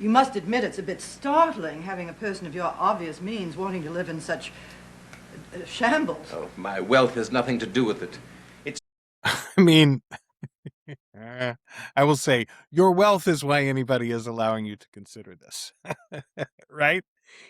You must admit it's a bit startling having a person of your obvious means wanting to live in such shambles. Oh, my wealth has nothing to do with it. It's... I mean, I will say, your wealth is why anybody is allowing you to consider this. Right?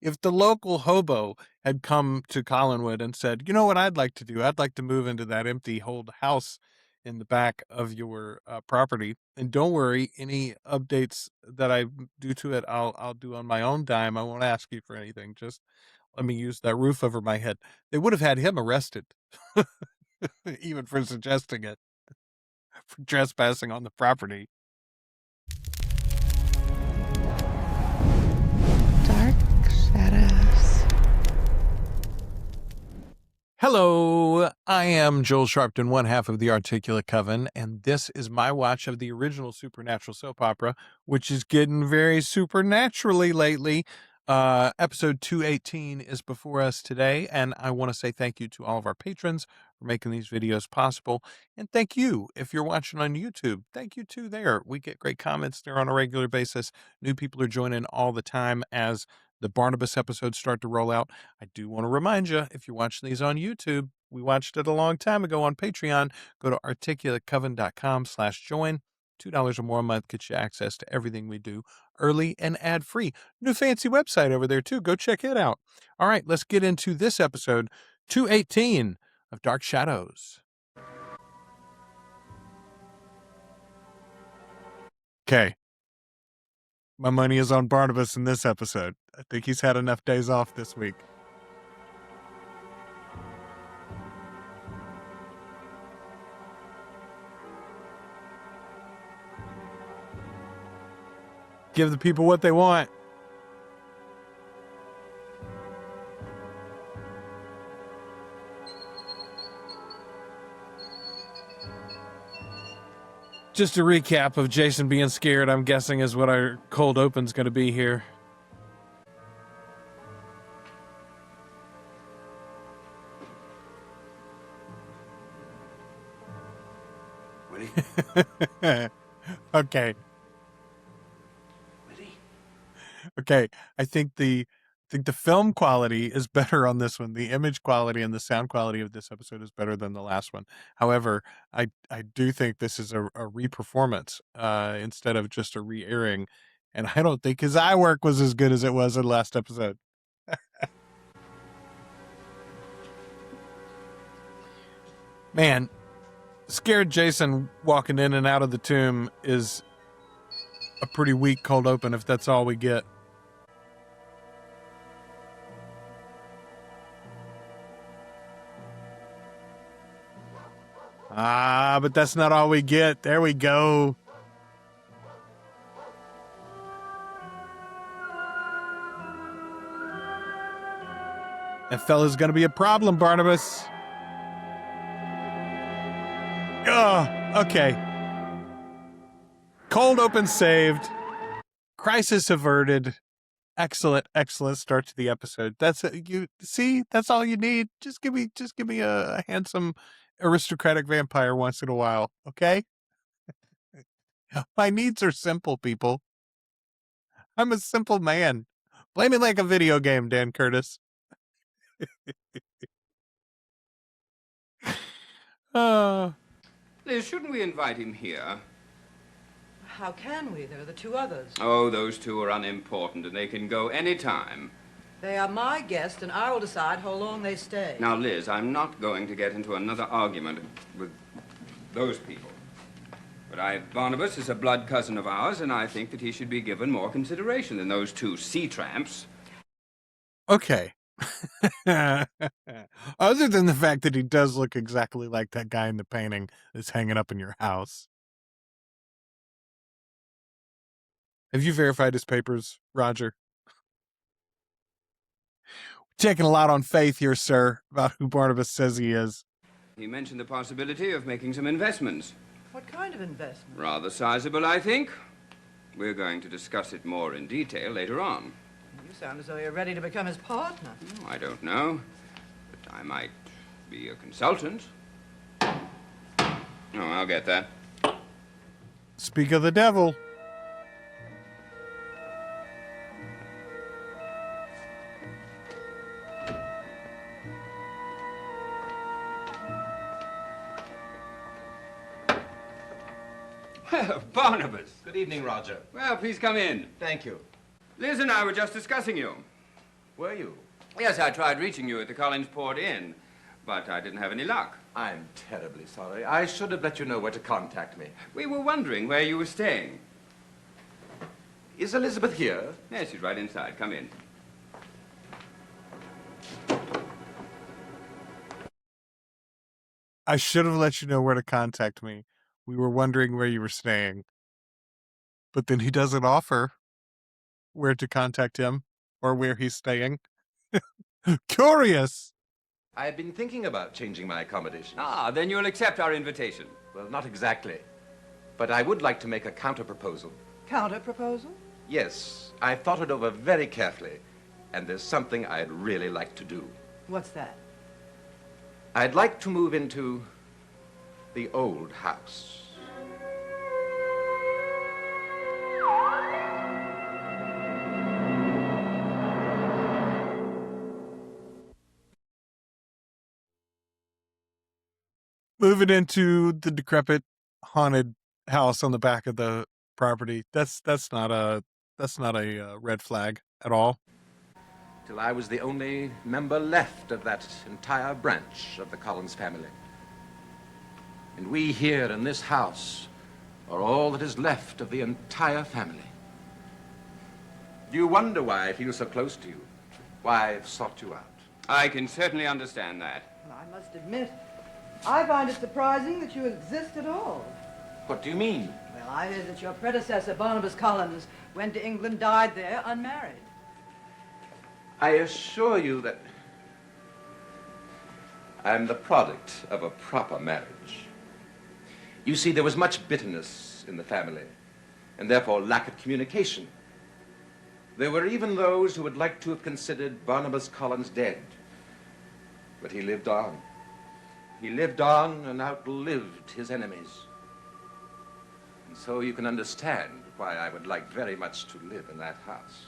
If the local hobo had come to Collinwood and said, you know what I'd like to do? I'd like to move into that empty old house in the back of your property. And don't worry, any updates that I do to it, I'll do on my own dime. I won't ask you for anything. Just let me use that roof over my head. They would have had him arrested, even for suggesting it, for trespassing on the property. Dark shadows. Hello, I am Joel Sharpton, one half of the Articulate Coven, and this is my watch of the original supernatural soap opera, which is getting very supernaturally lately. Episode 218 is before us today, and I want to say thank you to all of our patrons for making these videos possible, and thank you if you're watching on YouTube. Thank you too there. We get great comments there on a regular basis. New people are joining all the time as the Barnabas episodes start to roll out. I do want to remind you, if you're watching these on YouTube, we watched it a long time ago on Patreon. Go to articulatecoven.com/join. $2 or more a month gets you access to everything we do early and ad-free. New fancy website over there too. Go check it out. All right, let's get into this episode 218 of Dark Shadows. Okay. My money is on Barnabas in this episode. I think he's had enough days off this week. Give the people what they want. Just a recap of Jason being scared, I'm guessing, is what our cold open's going to be here. Okay. Okay, I think the film quality is better on this one. The image quality and the sound quality of this episode is better than the last one. However, I do think this is a re-performance instead of just a re-airing. And I don't think his eye work was as good as it was in the last episode. Man, scared Jason walking in and out of the tomb is a pretty weak cold open if that's all we get. But that's not all we get. There we go. That fella's gonna be a problem, Barnabas. Okay. Cold open saved. Crisis averted. Excellent start to the episode. That's it. You see, that's all you need. Just give me a handsome aristocratic vampire once in a while, okay? My needs are simple, people. I'm a simple man. Play me like a video game, Dan Curtis. Liz, shouldn't we invite him here? How can we? There are the two others. Oh, those two are unimportant, and they can go any time. They are my guests, and I will decide how long they stay. Now, Liz, I'm not going to get into another argument with those people. But Barnabas is a blood cousin of ours, and I think that he should be given more consideration than those two sea tramps. Okay. Other than the fact that he does look exactly like that guy in the painting that's hanging up in your house. Have you verified his papers, Roger? Taking a lot on faith here, sir, about who Barnabas says he is. He mentioned the possibility of making some investments. What kind of investment? Rather sizable, I think. We're going to discuss it more in detail later on. You sound as though you're ready to become his partner. Oh, I don't know, but I might be a consultant. Oh, I'll get that. Speak of the devil. Barnabas. Good evening, Roger. Well, please come in. Thank you. Liz and I were just discussing you. Were you? Yes, I tried reaching you at the Collinsport Inn, but I didn't have any luck. I'm terribly sorry. I should have let you know where to contact me. We were wondering where you were staying. Is Elizabeth here? Yes, she's right inside. Come in. I should have let you know where to contact me. We were wondering where you were staying. But then he doesn't offer where to contact him or where he's staying. Curious! I've been thinking about changing my accommodations. Ah, then you'll accept our invitation. Well, not exactly. But I would like to make a counter-proposal. Counter-proposal? Yes, I've thought it over very carefully, and there's something I'd really like to do. What's that? I'd like to move into the old house. Moving into the decrepit, haunted house on the back of the property. That's not a red flag at all. Till I was the only member left of that entire branch of the Collins family. And we here in this house are all that is left of the entire family. Do you wonder why I feel so close to you? Why I've sought you out? I can certainly understand that. Well, I must admit, I find it surprising that you exist at all. What do you mean? Well, I heard that your predecessor, Barnabas Collins, went to England, died there, unmarried. I assure you that I'm the product of a proper marriage. You see, there was much bitterness in the family, and therefore lack of communication. There were even those who would like to have considered Barnabas Collins dead. But he lived on. He lived on and outlived his enemies. And so you can understand why I would like very much to live in that house.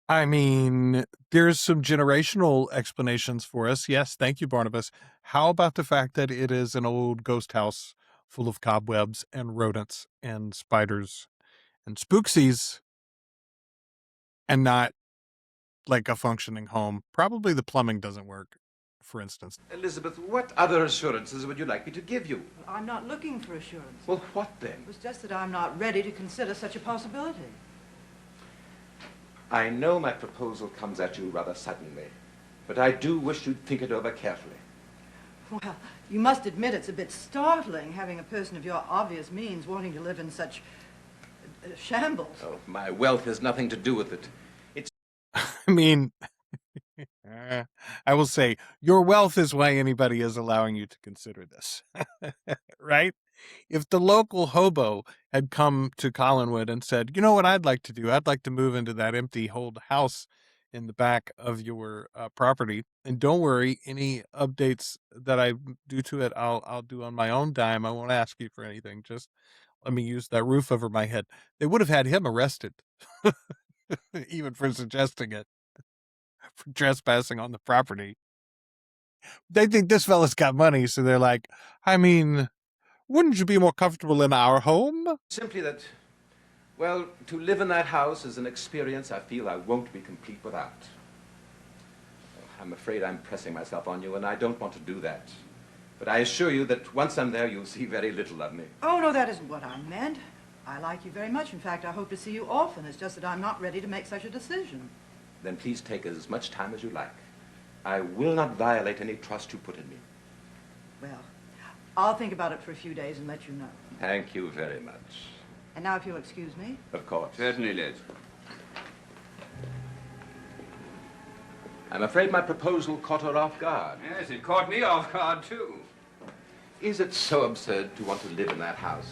I mean, there's some generational explanations for us. Yes, thank you, Barnabas. How about the fact that it is an old ghost house full of cobwebs and rodents and spiders and spooksies and not like a functioning home? Probably the plumbing doesn't work, for instance. Elizabeth, what other assurances would you like me to give you? Well, I'm not looking for assurance. Well, what then? It was just that I'm not ready to consider such a possibility. I know my proposal comes at you rather suddenly, but I do wish you'd think it over carefully. Well, you must admit it's a bit startling having a person of your obvious means wanting to live in such shambles. Oh, my wealth has nothing to do with it. It's... I mean, I will say, your wealth is why anybody is allowing you to consider this, right? If the local hobo had come to Collinwood and said, you know what I'd like to do? I'd like to move into that empty old house in the back of your property. And don't worry, any updates that I do to it, I'll do on my own dime. I won't ask you for anything. Just let me use that roof over my head. They would have had him arrested, even for suggesting it, for trespassing on the property. They think this fella's got money, so they're like, I mean, wouldn't you be more comfortable in our home? Simply that, well, to live in that house is an experience I feel I won't be complete without. I'm afraid I'm pressing myself on you, and I don't want to do that. But I assure you that once I'm there, you'll see very little of me. Oh, no, that isn't what I meant. I like you very much. In fact, I hope to see you often. It's just that I'm not ready to make such a decision. Then please take as much time as you like. I will not violate any trust you put in me. Well, I'll think about it for a few days and let you know. Thank you very much. And now, if you'll excuse me. Of course. Certainly, Liz. I'm afraid my proposal caught her off guard. Yes, it caught me off guard, too. Is it so absurd to want to live in that house?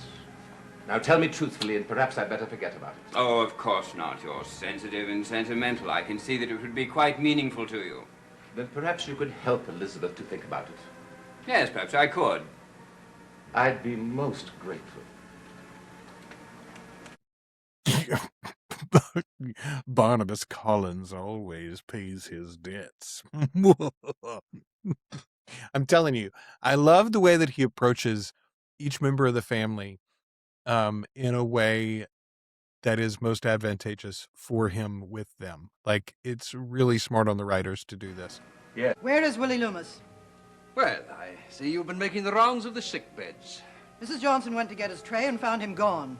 Now tell me truthfully, and perhaps I'd better forget about it. Oh, of course not. You're sensitive and sentimental. I can see that it would be quite meaningful to you. Then perhaps you could help Elizabeth to think about it. Yes, perhaps I could. I'd be most grateful. Barnabas Collins always pays his debts. I'm telling you, I love the way that he approaches each member of the family in a way that is most advantageous for him with them. Like, it's really smart on the writers to do this. Where is Willie Loomis? Well, I see you've been making the rounds of the sick beds. Mrs. Johnson went to get his tray and found him gone.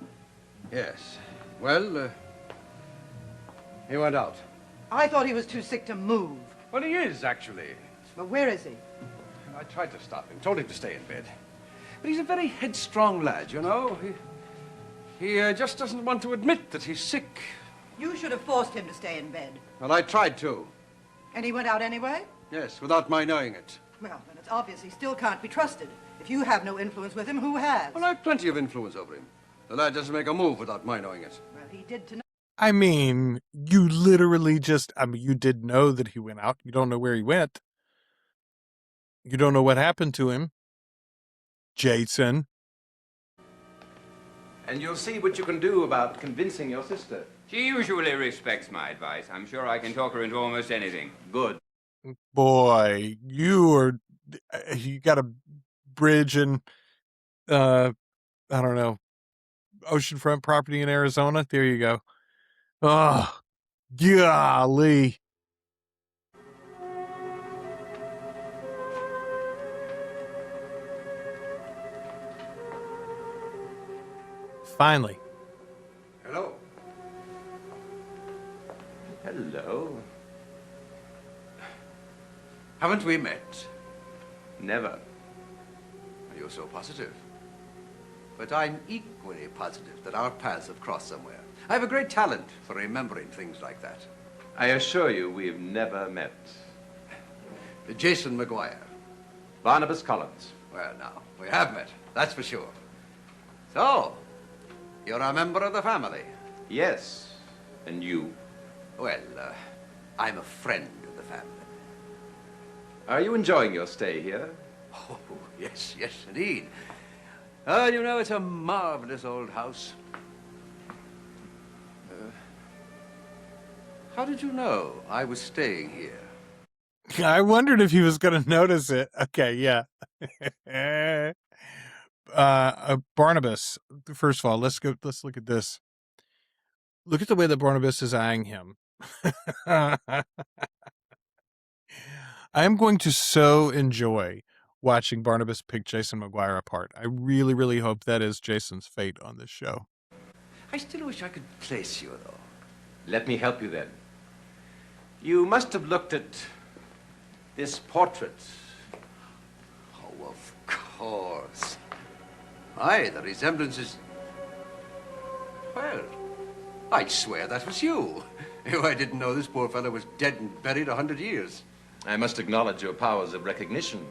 Yes. Well, he went out. I thought he was too sick to move. Well, he is, actually. But where is he? I tried to stop him, told him to stay in bed. But he's a very headstrong lad, you know. He just doesn't want to admit that he's sick. You should have forced him to stay in bed. Well, I tried to. And he went out anyway? Yes, without my knowing it. Well, then it's obvious he still can't be trusted. If you have no influence with him, who has? Well, I've plenty of influence over him. The lad doesn't make a move without my knowing it. Well, he did tonight. I mean, you literally you did know that he went out. You don't know where he went. You don't know what happened to him. Jason. And you'll see what you can do about convincing your sister. She usually respects my advice. I'm sure I can talk her into almost anything. Good. Boy, you got a bridge in, I don't know, oceanfront property in Arizona. There you go. Oh, golly. Finally. Hello. Hello. Haven't we met? Never. You're so positive. But I'm equally positive that our paths have crossed somewhere. I have a great talent for remembering things like that. I assure you we've never met. Jason McGuire. Barnabas Collins. Well, now, we have met, that's for sure. So, you're a member of the family? Yes. And you? Well, I'm a friend of the family. Are you enjoying your stay here? Oh, yes, yes, indeed. You know, it's a marvelous old house. How did you know I was staying here? I wondered if he was going to notice it. Okay, yeah. Barnabas, first of all, let's look at this. Look at the way that Barnabas is eyeing him. I am going to so enjoy watching Barnabas pick Jason McGuire apart. I really, really hope that is Jason's fate on this show. I still wish I could place you, though. Let me help you then. You must have looked at this portrait. Oh, of course. Aye, the resemblance is... Well, I'd swear that was you. I didn't know this poor fellow was dead and buried 100 years. I must acknowledge your powers of recognition.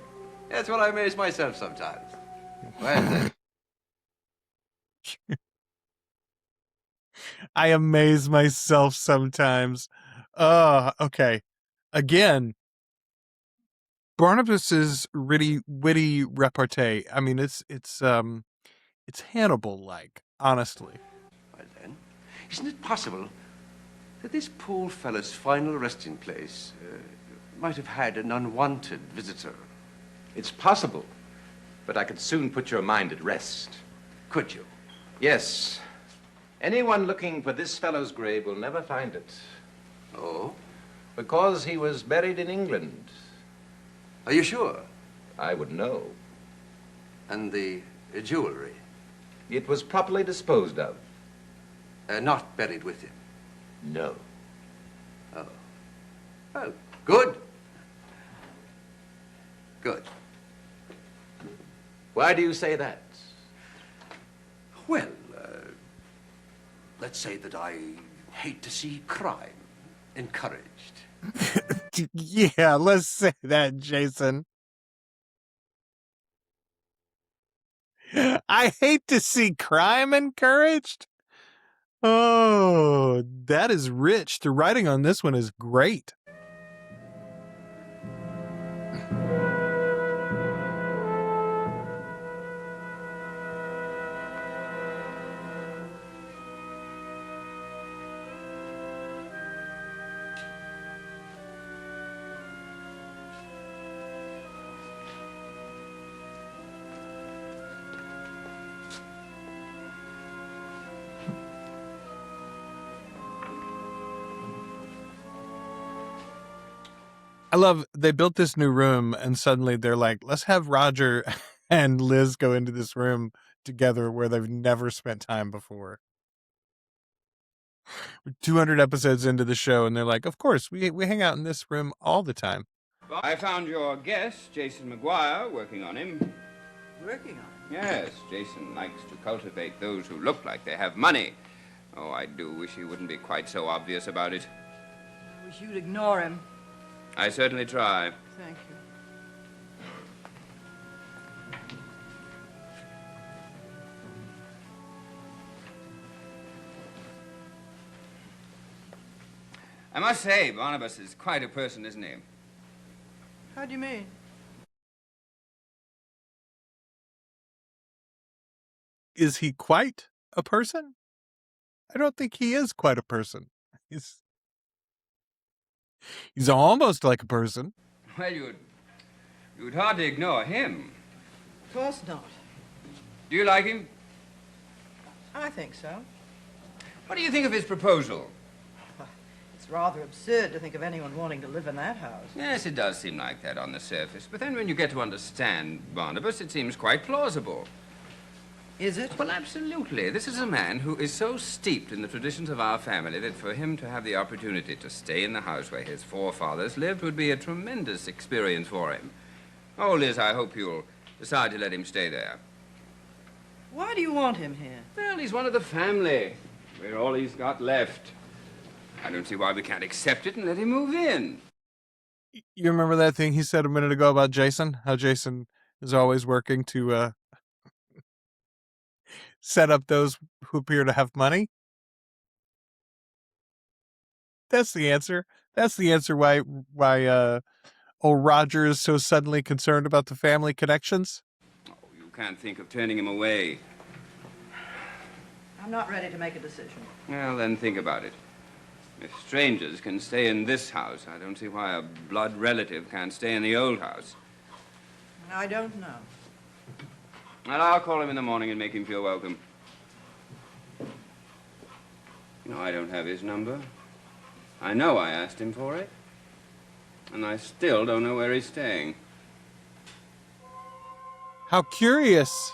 That's what I amaze myself sometimes. Well, then. I amaze myself sometimes. Okay. Again, Barnabas's witty repartee. I mean, it's Hannibal-like, honestly. Well, then, isn't it possible that this poor fellow's final resting place might have had an unwanted visitor? It's possible, but I could soon put your mind at rest. Could you? Yes. Anyone looking for this fellow's grave will never find it. Oh? Because he was buried in England. Are you sure? I would know. And the jewelry? It was properly disposed of. Not buried with him? No. Oh. Well, good. Good. Why do you say that? Well, let's say that I hate to see crime encouraged. Yeah, let's say that, Jason. I hate to see crime encouraged. Oh, that is rich. The writing on this one is great. I love they built this new room and suddenly they're like, let's have Roger and Liz go into this room together where they've never spent time before. We're 200 episodes into the show and they're like, of course, we hang out in this room all the time. I found your guest, Jason McGuire, working on him. Working on it? Yes, Jason likes to cultivate those who look like they have money. Oh, I do wish he wouldn't be quite so obvious about it. I wish you'd ignore him. I certainly try. Thank you. I must say, Barnabas is quite a person, isn't he? How do you mean? Is he quite a person? I don't think he is quite a person. He's almost like a person. Well, you'd hardly ignore him. Of course not. Do you like him? I think so. What do you think of his proposal? It's rather absurd to think of anyone wanting to live in that house. Yes, it does seem like that on the surface. But then when you get to understand Barnabas, it seems quite plausible. Is it? Well, absolutely. This is a man who is so steeped in the traditions of our family that for him to have the opportunity to stay in the house where his forefathers lived would be a tremendous experience for him. Oh, Liz, I hope you'll decide to let him stay there. Why do you want him here? Well, he's one of the family. We're all he's got left. I don't see why we can't accept it and let him move in. You remember that thing he said a minute ago about Jason? How Jason is always working to set up those who appear to have money? That's the answer. That's the answer why old Roger is so suddenly concerned about the family connections. Oh, you can't think of turning him away. I'm not ready to make a decision. Well, then think about it. If strangers can stay in this house, I don't see why a blood relative can't stay in the old house. I don't know. Well, I'll call him in the morning and make him feel welcome. No, I don't have his number. I know I asked him for it. And I still don't know where he's staying. How curious.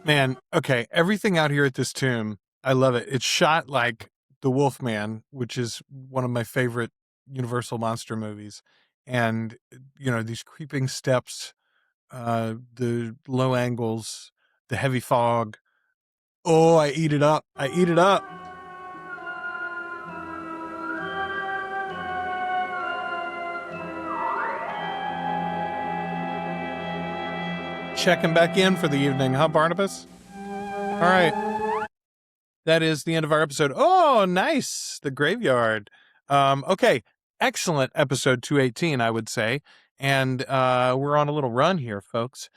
Man, okay, everything out here at this tomb, I love it. It's shot like The Wolfman, which is one of my favorite Universal monster movies. And, you know, these creeping steps, the low angles, the heavy fog. Oh, I eat it up. I eat it up. Checking back in for the evening, huh, Barnabas? All right. That is the end of our episode. Oh, nice. The graveyard. Okay. Excellent episode 218, I would say. And we're on a little run here, folks.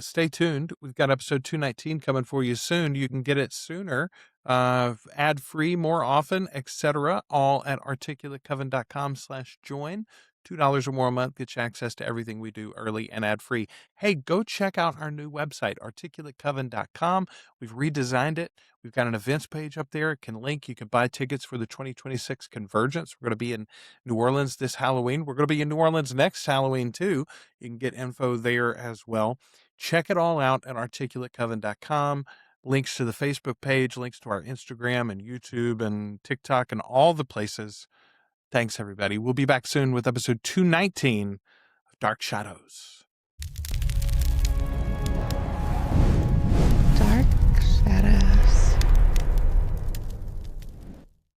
Stay tuned. We've got episode 219 coming for you soon. You can get it sooner, ad-free more often, etc. All at articulatecoven.com/join. $2 or more a month gets you access to everything we do early and ad-free. Hey, go check out our new website, articulatecoven.com. We've redesigned it. We've got an events page up there. It can link. You can buy tickets for the 2026 Convergence. We're going to be in New Orleans this Halloween. We're going to be in New Orleans next Halloween, too. You can get info there as well. Check it all out at articulatecoven.com. Links to the Facebook page, links to our Instagram and YouTube and TikTok and all the places. Thanks, everybody. We'll be back soon with episode 219 of Dark Shadows.